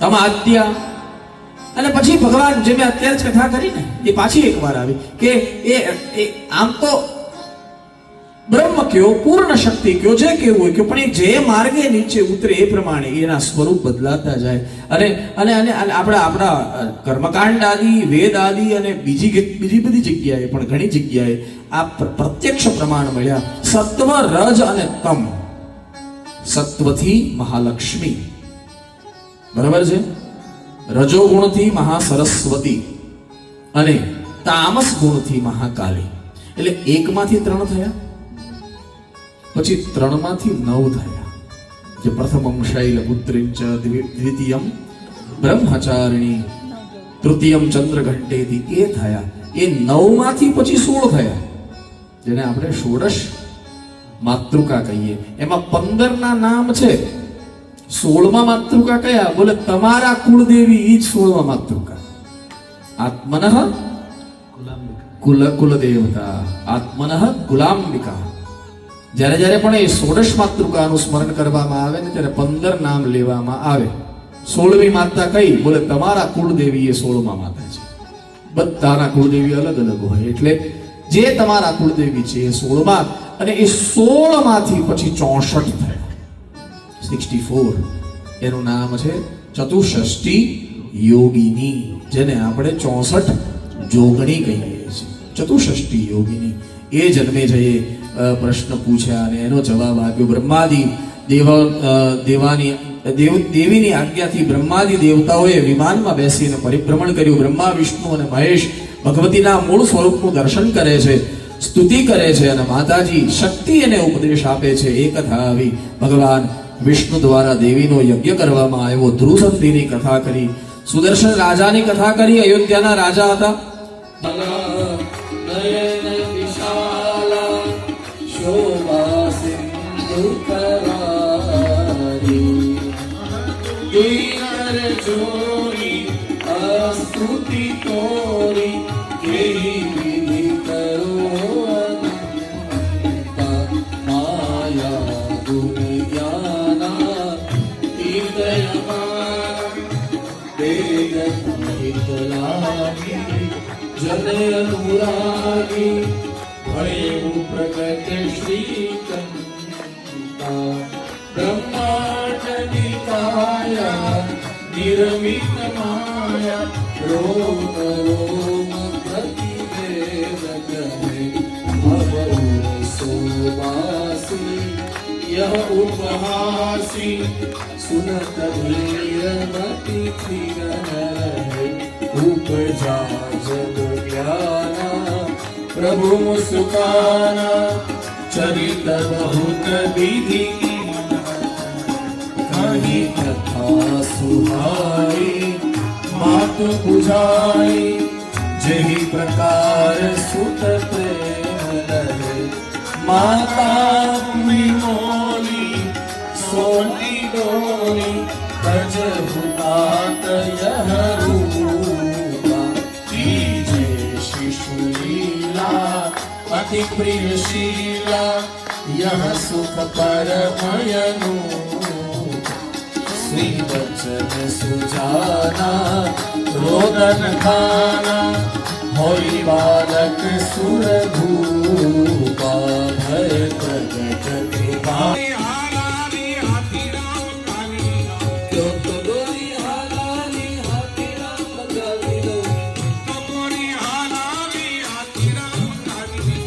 Speaker 4: તમાદ્યા. અને પછી ભગવાન, જે મેં અત્યારે જ કથા કરી ને, એ પાછી એકવાર આવી કે એ આમ તો બ્રહ્મ કયો, પૂર્ણ શક્તિ કયો, જે કેવું હોય કે, પણ એ જે માર્ગે નીચે ઉતરે એ પ્રમાણે એના સ્વરૂપ બદલાતા જાય. અને અને અને આપણા કર્મકાંડ આદિ, વેદ આદિ અને બીજી બધી જગ્યાએ પણ ઘણી જગ્યાએ આ પ્રત્યક્ષ પ્રમાણ મળ્યા. સત્વ, રજ અને તમ. સત્વથી મહાલક્ષ્મી, બરાબર છે, રજોગુણથી મહાસરસ્વતી અને તામસ ગુણથી મહાકાલી. એટલે એકમાંથી 3 થયા, પછી 3માંથી 9 થયા. જે પ્રથમમ શૈલપુત્રીમ ચ દ્વિતીયમ બ્રહ્મચારિણી તૃતીયમ ચંદ્રઘંટેથી એ થયા. એ 9માંથી પછી 16 થયા, જેને આપણે ષોડશ માતૃકા કહીએ. એમાં 15 નામ છે. 16માં માતૃકા કયા? બોલે તમારા કુળદેવી, ઈ જ 16માં માતૃકા. આત્મનઃ કુલદેવતા, આત્મનઃ કુલાંબિકા. જ્યારે પણ એ ષોડશ માતૃકાનું સ્મરણ કરવામાં આવે ને, ત્યારે 15 નામ લેવામાં આવે. 16મી માતા કઈ? બોલે તમારા કુળદેવી એ 16માં માતા છે. બધાના કુળદેવી અલગ અલગ હોય, એટલે જે તમારા કુળદેવી છે એ 16માં. અને એ 16માંથી પછી 64 થયા, 64. એનું નામ છે ચતુષ્ષષ્ટી યોગિની, જેને આપણે 64 જોગણી કહીએ છીએ. ચતુષ્ષષ્ટી યોગિની. એ જન્મેજયે પ્રશ્ન પૂછ્યા અને એનો જવાબ આપ્યો. બ્રહ્માદિ દેવીની આજ્ઞાથી બ્રહ્માદિ દેવતાઓએ વિમાનમાં બેસીને પરિભ્રમણ કર્યું. બ્રહ્મા, વિષ્ણુ અને મહેશ ભગવતીના મૂળ સ્વરૂપનું દર્શન કરે છે, સ્તુતિ કરે છે અને માતાજી શક્તિ એને ઉપદેશ આપે છે. એ કથા આવી. ભગવાન વિષ્ણુ દ્વારા દેવીનો યજ્ઞ કરવામાં આવ્યો. ધ્રુસંધિની કથા કરી, સુદર્શન રાજાની કથા કરી. અયોધ્યાના રાજા હતા.
Speaker 5: अनुरागी भयेउ प्रकट श्रीकंता ब्रह्मांड निकाया निर्मित माया रोम रोम प्रतिवेद करे भवो सोवासी यह उपहासी सुनत धीरमति थिर रहे उपजा जग ज्ञाना प्रभु मुस्काना चरित बहुत विधि कहीं कथा सुहाई मात बुझाई जही प्रकार सुत प्रेम लहे माता मोली सोनी डोरी ब्रज हुतात यह रूपा कीजे शिशु लीला अति प्रिय शीला यह सुख परमयनु श्री वचन सुजाना रोदन खाना होई बालक सुर भूपा भय प्रगट कृपा क्यों तो गोरी हालानी हाथी राम गावी लो क्यों तो गोरी हालानी हाथी राम गावी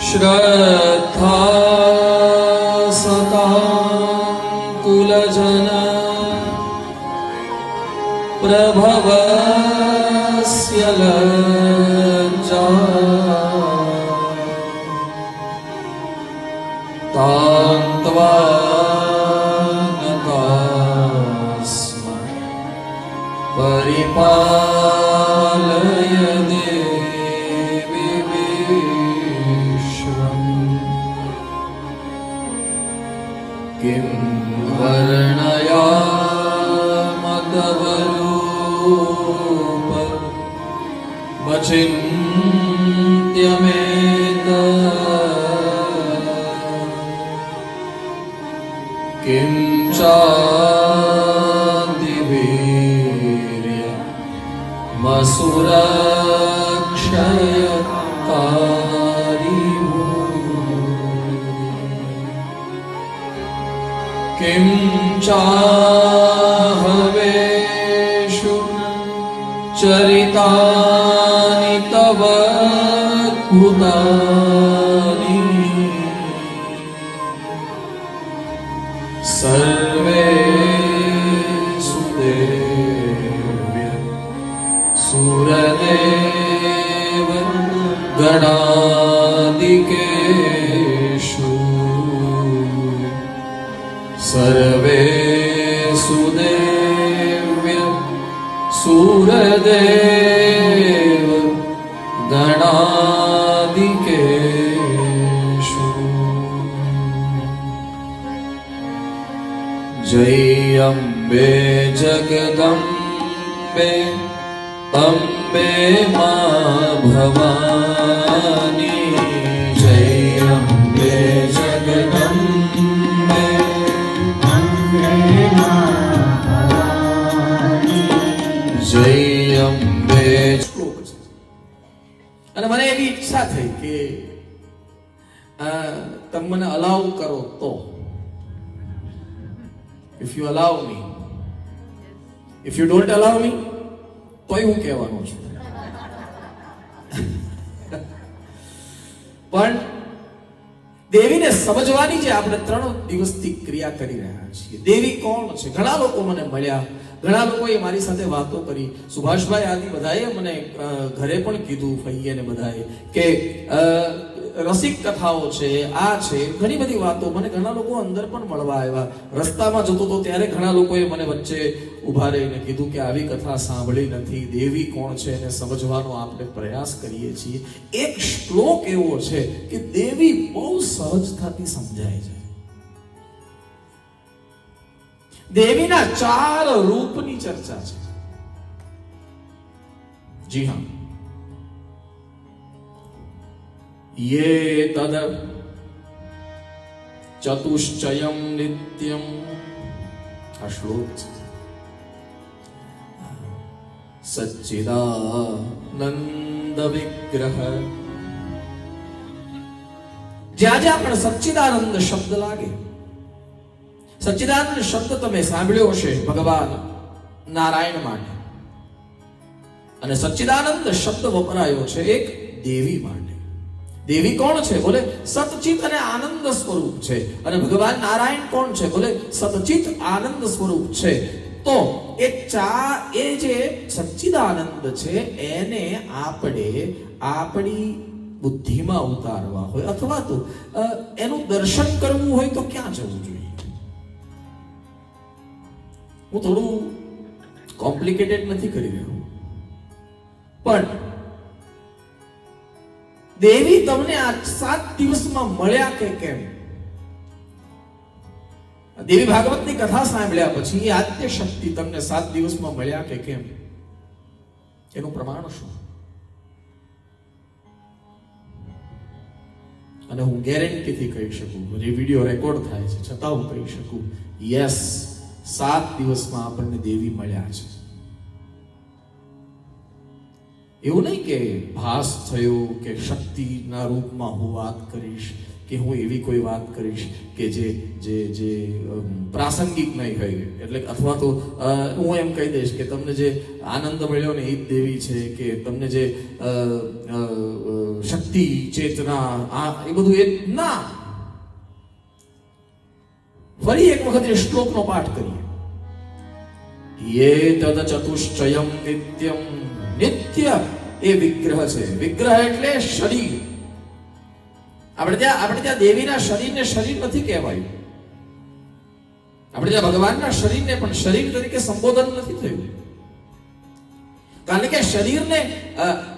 Speaker 5: श्रद्धा सतां कुलजन प्रभवस्य लज्जा तान्त्वानतास्म परिपालय देवी विश्वम् किं वर्णयामतवरूप वचिन्त्यमेत किं चादिवीर्य मसुरक्षयकारी किं चाहवेषु चरितानि तव कृतानि सर्वेषु देव्य सुरदेव गणादिकेषु सर्वेषु देव्य सुरदेव गणादिकेषु जय अम्बे जगदम्बे अम्बे मां भवानी जय अम्बे जगदम्बे જય અંબે શ્લોક છે અને મને એવી ઈચ્છા થઈ કે તમે મને અલાઉ કરો તો if you allow me if you don't allow me તોય હું કહેવાનો છું પણ દેવીને સમજવાની જે આપણે 3 દિવસથી ક્રિયા કરી રહ્યા છીએ દેવી કોણ છે ઘણા લોકો મને મળ્યા
Speaker 4: ઘણા લોકોએ મારી સાથે વાતો કરી, સુભાષભાઈ આદિ બધાએ મને ઘરે પણ કીધું, ફઈએ ને બધાએ, કે રસિક કથાઓ છે, આ છે, ઘણી બધી વાતો. મને ઘણા લોકો અંદર પણ મળવા આવ્યા. રસ્તામાં જતો તો ત્યારે ઘણા લોકોએ મને વચ્ચે ઊભા રહીને કીધું કે આવી કથા સાંભળી નથી, દેવી કોણ છે એને સમજવાનો આપણે પ્રયાસ કરીએ છીએ. એક શ્લોક એવો છે કે દેવી બહુ સહજતાથી સમજાય છે. દેવીના 4 રૂપની ચર્ચા છે. જી હા, યે તદ ચતુશ્ચયમ નિત્યમ, આ શ્લોક છે. સચ્ચિદાનંદ વિગ્રહ, જ્યાં જ્યાં પણ સચ્ચિદાનંદ શબ્દ લાગે, સચ્ચિદાનંદ શબ્દ તમે સાંભળ્યો હશે ભગવાન નારાયણ માટે, અને સચ્ચિદાનંદ શબ્દ વપરાયો છે એક દેવી માટે. દેવી કોણ છે? બોલે સતચિત અને આનંદ સ્વરૂપ છે. અને ભગવાન નારાયણ કોણ છે? બોલે સતચિત આનંદ સ્વરૂપ છે. તો એ જે સચ્ચિદાનંદ છે એને આપણે આપણી બુદ્ધિમાં ઉતારવા હોય, અથવા તો એનું દર્શન કરવું હોય તો ક્યાં જવું જોઈએ? હું થોડું કોમ્પ્લિકેટેડ નથી કરી રહ્યો, પણ દેવી તમને આ 7 દિવસમાં મળ્યા કે કેમ? દેવી ભાગવતની કથા સાંભળ્યા પછી એ આદ્ય શક્તિ તમને 7 દિવસમાં મળ્યા કે કેમ, એનું પ્રમાણ શું? અને હું ગેરંટીથી કહી શકું, વિડીયો રેકોર્ડ થાય છે છતાં હું કહી શકું, યસ, 7 દિવસમાં આપણને દેવી મળ્યા છે. એવું નહીં કે ભાસ થયો કે શક્તિના રૂપમાં હું વાત કરીશ, કે હું એવી કોઈ વાત કરીશ કે જે પ્રાસંગિક નહીં હોય. એટલે અથવા તો હું એમ કહી દઈશ કે તમને જે આનંદ મળ્યો ને એ જ દેવી છે, કે તમને જે શક્તિ, ચેતના, એ બધું એ ના. ફરી એક વખત એ શ્લોકનો પાઠ કરીએ. યે તદ ચતુશ્ચયમ નિત્યમ, નિત્ય એ વિગ્રહ છે. વિગ્રહ એટલે શરીર. આપણે ત્યાં દેવીના શરીરને શરીર નથી કહેવાયું. આપણે ત્યાં ભગવાનના શરીરને પણ શરીર તરીકે સંબોધન નથી થયું, કારણ કે શરીરને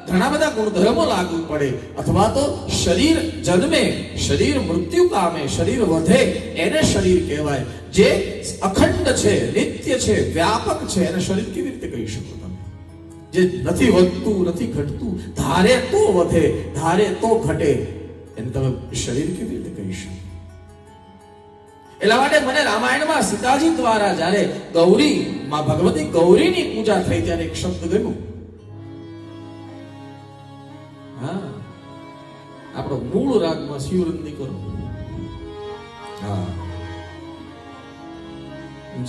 Speaker 4: ઘણા બધા ગુણધર્મો લાગુ પડે, અથવા તો શરીર જન્મે, શરીર મૃત્યુ પામે, શરીર વધે, એને શરીર કહેવાય. જે અખંડ છે, નિત્ય છે, વ્યાપક છે, એને શરીર કેવી રીતે કહી શકો તમે? જે નથી વધતું, નથી ઘટતું, ધારે તો વધે, ધારે તો ઘટે, એને તમે શરીર કેવી રીતે કહી શકો? એટલા માટે મને રામાયણમાં સીતાજી દ્વારા જ્યારે ગૌરી માં ભગવતી ગૌરીની પૂજા થઈ ત્યારે એક શબ્દ ગમ્યું. હા, આપણો મૂળ રાગમાં શિવરંદી કરો. હા,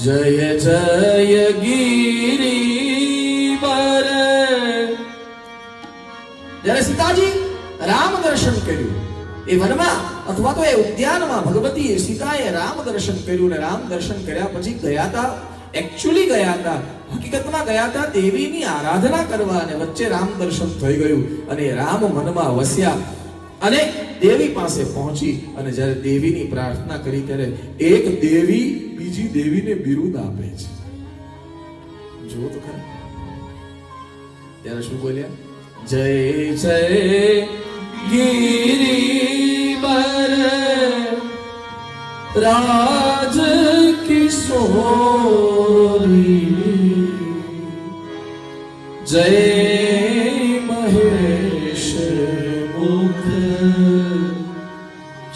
Speaker 4: જય જય ગિરિવર. જ્યારે સીતાજી રામ દર્શન કર્યું એ વનમાં અથવા તો એ ઉદ્યાનમાં, ભગવતી સીતાએ રામ દર્શન કર્યું, ને રામ દર્શન કર્યા પછી ગયા હતા, એકચ્યુઅલી ગયા હતા, હકીકતમાં ગયા હતા દેવીની આરાધના કરવા, અને વચ્ચે રામ દર્શન થઈ ગયું અને રામ મનમાં વસ્યા. અને દેવી પાસે પહોંચી અને જ્યારે દેવીની પ્રાર્થના કરી ત્યારે એક દેવી બીજી દેવીને બિરુદ આપે છે. જો તો ખરા, ત્યારે શું બોલ્યા? જય જય ગિરિવર રાજ કિશોરી, જય મહેશ મુખ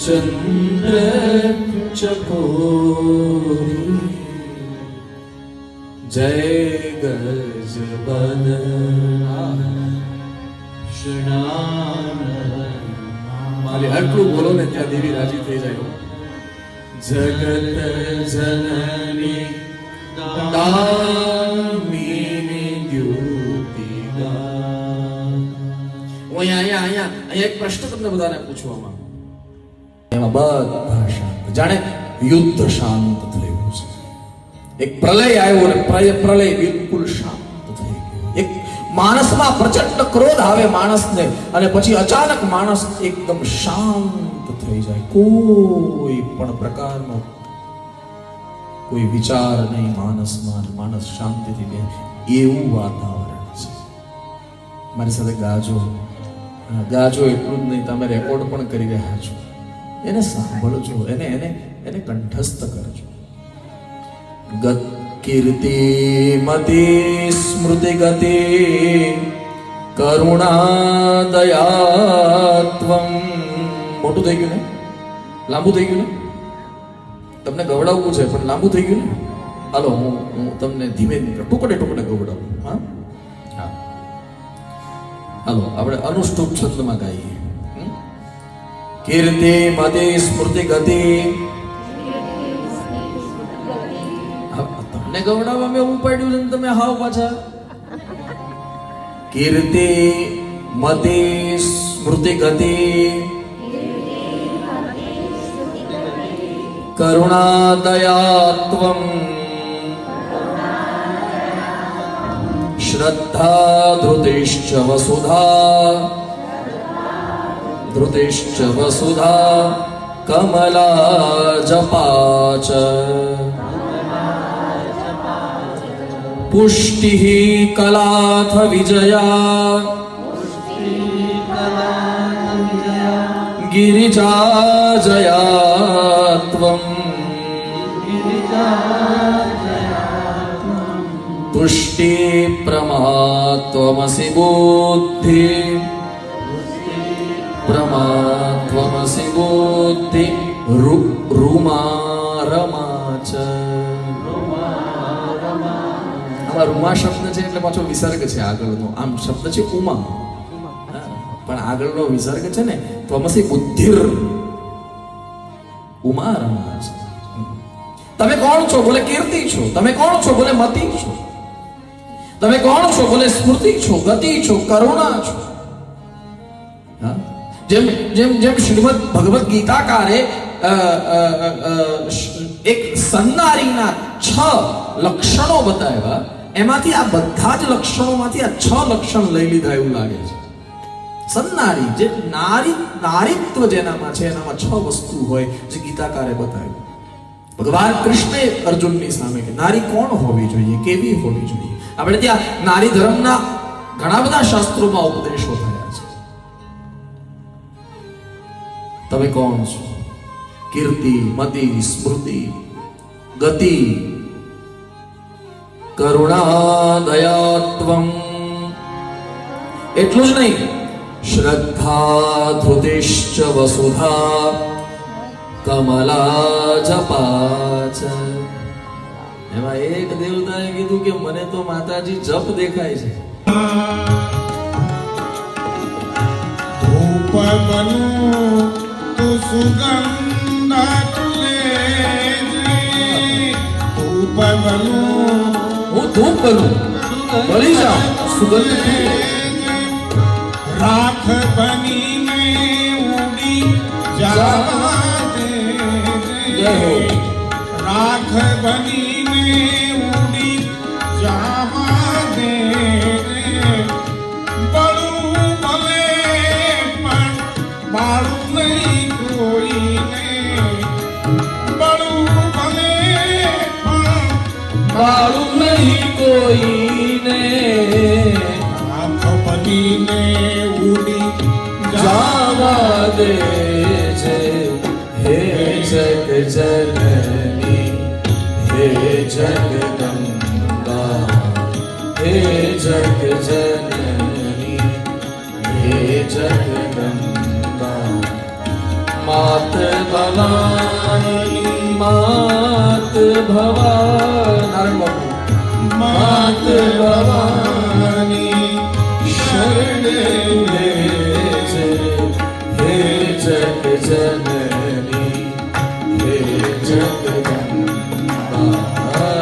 Speaker 4: ચંદ્ર ચકોરી, જય ગજબન ખાલી આટલું બોલો ને ત્યાં દેવી રાજી થઈ જાય. જગત જનની દામિની દ્યુતિદા. હું અહીંયા એક પ્રશ્ન તમને બધાને પૂછવા માંગુ. એમાં બધા શાંત, જાણે યુદ્ધ શાંત થયું છે. એક પ્રલય આવ્યો ને પ્રલય બિલકુલ શાંત થઈ ગયો. એક માણસમાં પ્રચંડ ક્રોધ આવે માણસને, અને પછી અચાનક માણસ એકદમ શાંત થઈ જાય. કોઈ પણ પ્રકારનો કોઈ વિચાર નહીં માણસમાં, માણસ શાંતિથી બે. એવું વાતાવરણ છે. મારી સાથે ગાજો, ગાજો એટલું જ નહીં, તમે રેકોર્ડ પણ કરી રહ્યા છો, એને સાંભળજો, એને એને એને કંઠસ્થ કરજો. ગત કીર્તિ મતિ સ્મૃતિ ગતિ કરુણા દયાત્વમ. મોટું થઈ ગયું ને, લાંબુ થઈ ગયું ને, તમને ગવડાવવું છે પણ લાંબુ થઈ ગયું ને. હાલો હું તમને ધીમે ધીમે ટુકડે ટુકડે ગવડાવું. હા હા, હાલો આપણે અનુષ્ટુપ છંદમાં ગાઈએ. કીર્તિ મતિ સ્મૃતિ ગતિ. તમને ગવડાવવા મેં ઉપાડ્યું છે ને તમે હાવ પાછા. કીર્તિ મતિ સ્મૃતિ ગતિ કરુણા દયાત્વમ શ્રદ્ધા ધૃતિશ્ચ વસુધા ધૃતિશ્ચ વસુધા કમલા જપાચ પુષ્ટિ કલાથ વિજયા गिरिजा जयात्वं पुष्टि प्रमात्वमसि बुद्धि प्रमात्वमसि बुद्धि रुमा रमाच. આમાં રૂમા શબ્દ છે એટલે પાછો વિસર્ગ છે આગળનો. આમ શબ્દ છે ઉમા, પણ આગળનો વિસર્ગ છે ને ત્વમસી બુદ્ધિર ઉમા રમા છે. તમે કોણ છો? બોલે કીર્તિ છો. તમે કોણ છો? બોલે મતિ છો. તમે કોણ છો? બોલે સ્મૃતિ છો, ગતિ છો, કરુણા છો. હા, જેમ જેમ જેમ શ્રીમદ ભગવદ ગીતાકારે એક સન્નારીના 6 લક્ષણો બતાવ્યા, એમાંથી આ બધા જ લક્ષણોમાંથી આ 6 લક્ષણ લઈ લીધા એવું લાગે છે. સન્નારી, જે નારીત્વ જેનામાં છે એનામાં 6 વસ્તુ હોય જે ગીતાકારે બતાવ્યું. ભગવાન કૃષ્ણે અર્જુનની સામે કે નારી કોણ હોવી જોઈએ, કેવી હોવી જોઈએ. આપણે ત્યાં નારી ધર્મના ઘણા બધા શાસ્ત્રોમાં ઉપદેશો થયા છે. તમે કોણ છો? કીર્તિ મતિ સ્મૃતિ ગતિ કરુણા દયાત્વમ. એટલું જ નહીં, શ્રદ્ધા ધૃતિશ્ચ વસુધા કમલા જપાચ. એમાં એક દેવતાએ કીધું કે મને તો માતાજી જપ દેખાય છે.
Speaker 2: ધૂપ બનું તું સુગંધ તુલે, ધૂપ બનું
Speaker 4: હું ધૂપ બનું, બળી જાઉં, સુગંધ
Speaker 2: રાખ બનીને ઉડી જવા દે, રાખ બનીને ઉડી જવા દે. બળું ભલે પણ બાળું નહીં કોઈને, બળું ભલે પણ
Speaker 4: બાળું નહીં કોઈને.
Speaker 2: રાખ બનીને ઉડી
Speaker 4: જાવા દે છે. હે જગ જનની, હે જગદંબા, હે જગ જનની, હે જગદંબા. માત ભવાની, માત ભવાની, માત ભવાની શરણ લે છે. હે જગ જનની, હે જગદંબા,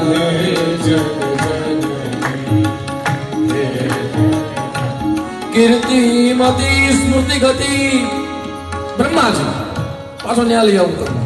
Speaker 4: હે જગજનની, હે કીર્તિ મતિ સ્મૃતિ ગતિ. બ્રહ્માજી પાછો ન્યા લઈ આવું તમને.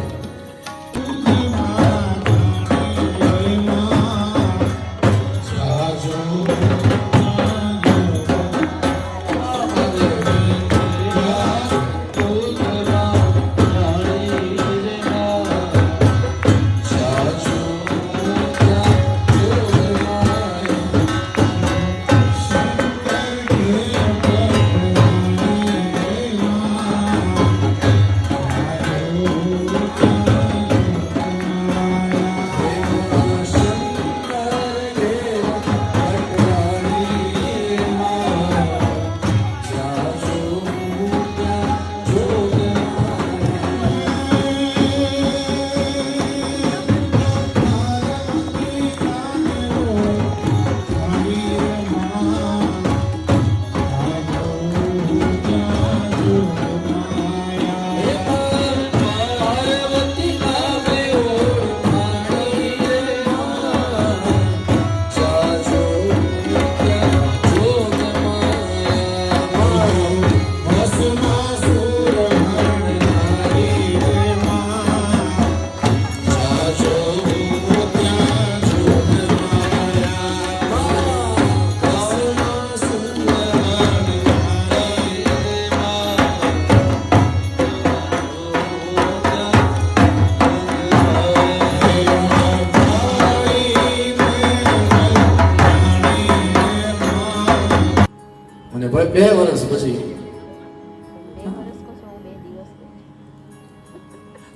Speaker 4: 2 વર્ષ પછી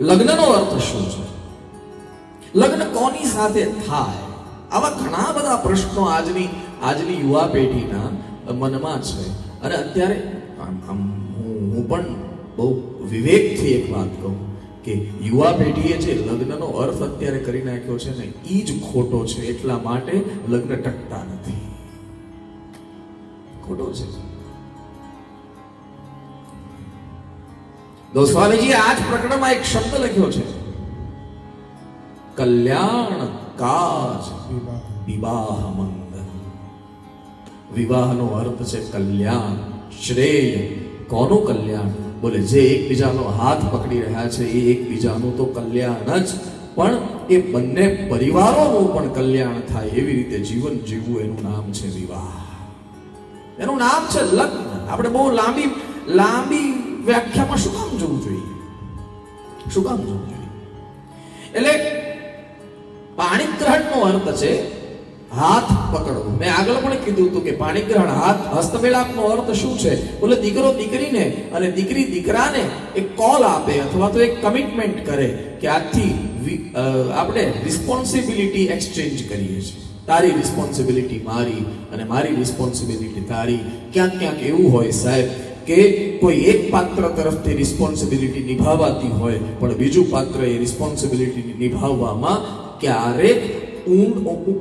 Speaker 4: લગ્નનો અર્થ શું છે? લગ્ન કોની સાથે થાય? આવા ઘણા બધા પ્રશ્નો આજની યુવા પેઢીના મનમાં છે. અને અત્યારે હું પણ બહુ વિવેકથી એક વાત કહું કે યુવા પેઢીએ જે લગ્નનો અર્થ અત્યારે કરી નાખ્યો છે ને એ જ ખોટો છે. એટલા માટે લગ્ન ટકતા નથી. ખોટો છે. સ્વામીજી આ જ પ્રકરણમાં એક શબ્દ લખ્યો છે, કલ્યાણ કાજ વિવાહ મંગલ. વિવાહનો અર્થ છે કલ્યાણ, શ્રેય. કોનું કલ્યાણ? બોલે જે એકબીજાનો હાથ પકડી રહ્યા છે એ એકબીજાનું તો કલ્યાણ જ, પણ એ બંને પરિવારોનું પણ કલ્યાણ થાય એવી રીતે જીવન જીવવું, એનું નામ છે વિવાહ. એનું નામ છે લગ્ન. આપણે બહુ લાંબી વ્યાખ્યામાં શું કામ જવું જોઈએ? શું કામ જવું જોઈએ? એટલે પાણીગ્રહણનો અર્થ છે હાથ પકડવું. મેં આગળ પણ કીધું હતું કે પાણીગ્રહણ હસ્તમેળાપનો અર્થ શું છે? બોલે દીકરો દીકરીને અને દીકરી દીકરાને એક કોલ આપે અથવા તો એક કમિટમેન્ટ કરે કે આજથી આપણે રિસ્પોન્સિબિલિટી એક્સચેન્જ કરીએ છીએ. તારી રિસ્પોન્સિબિલિટી મારી અને મારી રિસ્પોન્સિબિલિટી તારી. ક્યાંક એવું હોય સાહેબ કે કોઈ એક પાત્ર તરફથી રિસ્પોન્સિબિલિટી નિભાવાતી હોય પણ બીજું પાત્ર એ રિસ્પોન્સિબિલિટી નિભાવવામાં ક્યારેક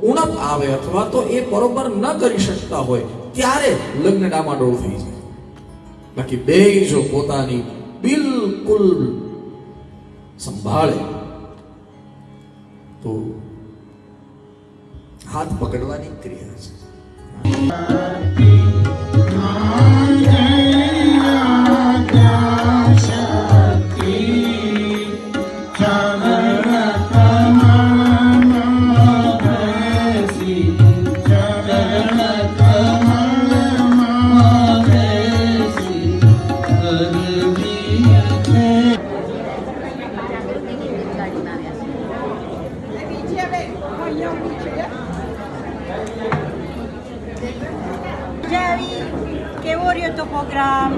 Speaker 4: ઉણપ આવે અથવા તો એ બરોબર ન કરી શકતા હોય ત્યારે લગ્ન ડામાડોળ થઈ જાય. બાકી બે જો પોતાની બિલકુલ સંભાળે તો હાથ પકડવાની ક્રિયા છે.
Speaker 6: કેવો રહ્યો તો પ્રોગ્રામ?